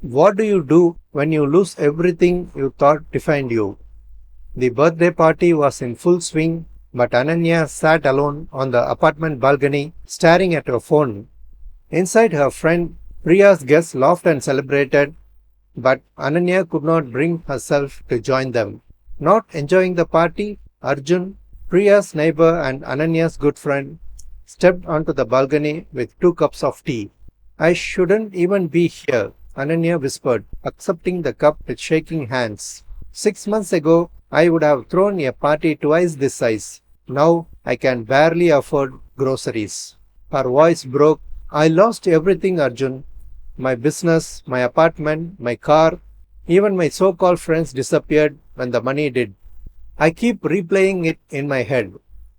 What do you do when you lose everything you thought defined you? The birthday party was in full swing, but Ananya sat alone on the apartment balcony, staring at her phone. Inside, her friend Priya's guests laughed and celebrated, but Ananya could not bring herself to join them. Not enjoying the party, Arjun, Priya's neighbor and Ananya's good friend, stepped onto the balcony with 2 cups of tea. I shouldn't even be here, Ananya whispered, accepting the cup with shaking hands. 6 months ago, I would have thrown a party twice this size. Now I can barely afford groceries. Her voice broke. I lost everything, Arjun. My business, my apartment, my car, even my so called friends disappeared when the money did. I keep replaying it in my head.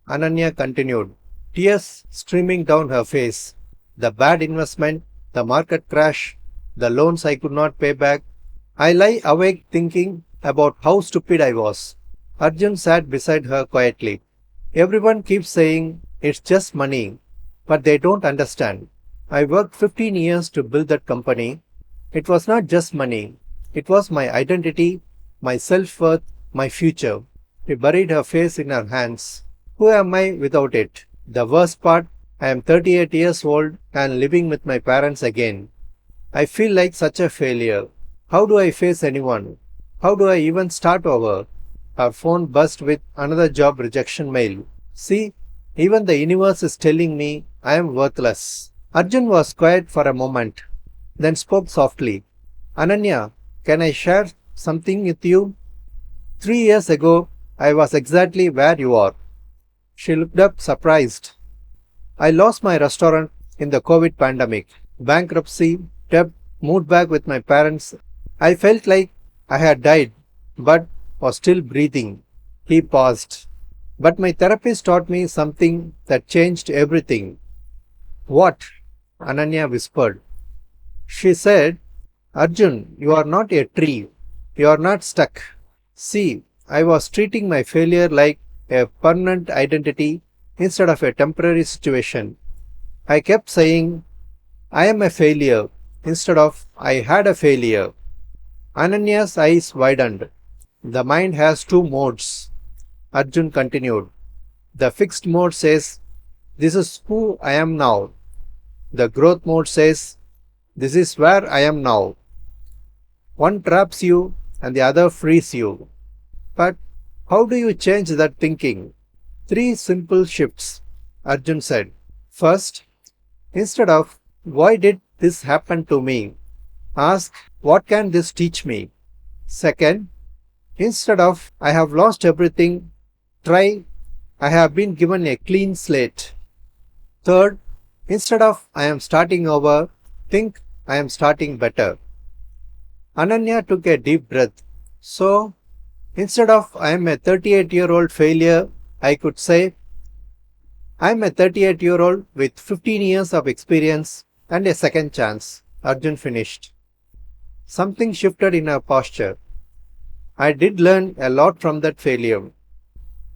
Ananya continued, tears streaming down her face. The bad investment, the market crash, the loans I could not pay back. I lie awake thinking about how stupid I was. Arjun sat beside her quietly. Everyone keeps saying it's just money, but they don't understand. I worked 15 years to build that company. It was not just money, it was my identity, my self worth, my future. She buried her face in her hands. Who am I without it? The worst part, I am 38 years old and living with my parents again. I feel like such a failure. How do I face anyone? How do I even start over? Her phone buzzed with another job rejection mail. See, even the universe is telling me I am worthless. Arjun was quiet for a moment, then spoke softly. Ananya, can I share something with you? 3 years ago, I was exactly where you are. She looked up surprised. I lost my restaurant in the COVID pandemic. Bankruptcy, debt, moved back with my parents. I felt like I had died, but was still breathing. He paused. But my therapist taught me something that changed everything. What? Ananya whispered. She said, Arjun, you are not a tree. You are not stuck. See, I was treating my failure like a permanent identity instead of a temporary situation. I kept saying, I am a failure instead of I had a failure. Ananya's eyes widened. The mind has two modes. Arjun continued. The fixed mode says, this is who I am now. The growth mode says, this is where I am now. One traps you and the other frees you. But how do you change that thinking? Three simple shifts, Arjun said. First, instead of why did this happen to me, ask what can this teach me? Second, instead of I have lost everything, try I have been given a clean slate. Third, instead of I am starting over, think I am starting better. Ananya took a deep breath. So, instead of I am a 38-year-old failure, I could say I am a 38-year-old with 15 years of experience and a second chance. Arjun finished. Something shifted in her posture. I did learn a lot from that failure.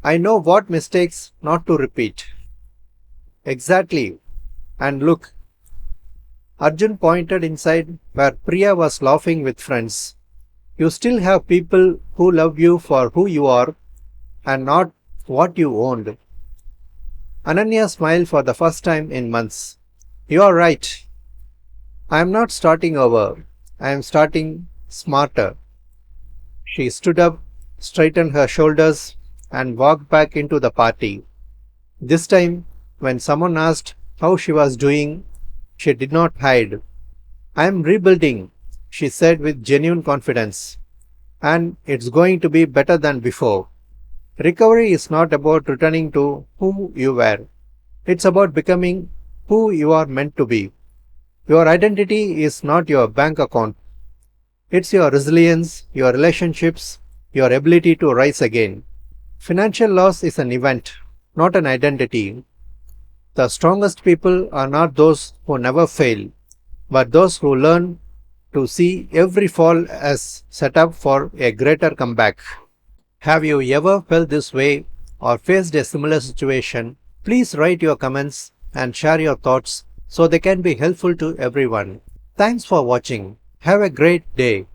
I know what mistakes not to repeat. Exactly. And look, Arjun pointed inside where Priya was laughing with friends. You still have people who love you for who you are and not what you owned. Ananya smiled for the first time in months. You are right. I am not starting over. I am starting smarter. She stood up, straightened her shoulders, and walked back into the party. This time, when someone asked how she was doing, she did not hide. I am rebuilding, she said with genuine confidence. And it's going to be better than before. Recovery is not about returning to who you were. It's about becoming who you are meant to be. Your identity is not your bank account. It's your resilience, your relationships, your ability to rise again. Financial loss is an event, not an identity. The strongest people are not those who never fail, but those who learn to see every fall as set up for a greater comeback. Have you ever felt this way or faced a similar situation? Please write your comments and share your thoughts so they can be helpful to everyone. Thanks for watching. Have a great day.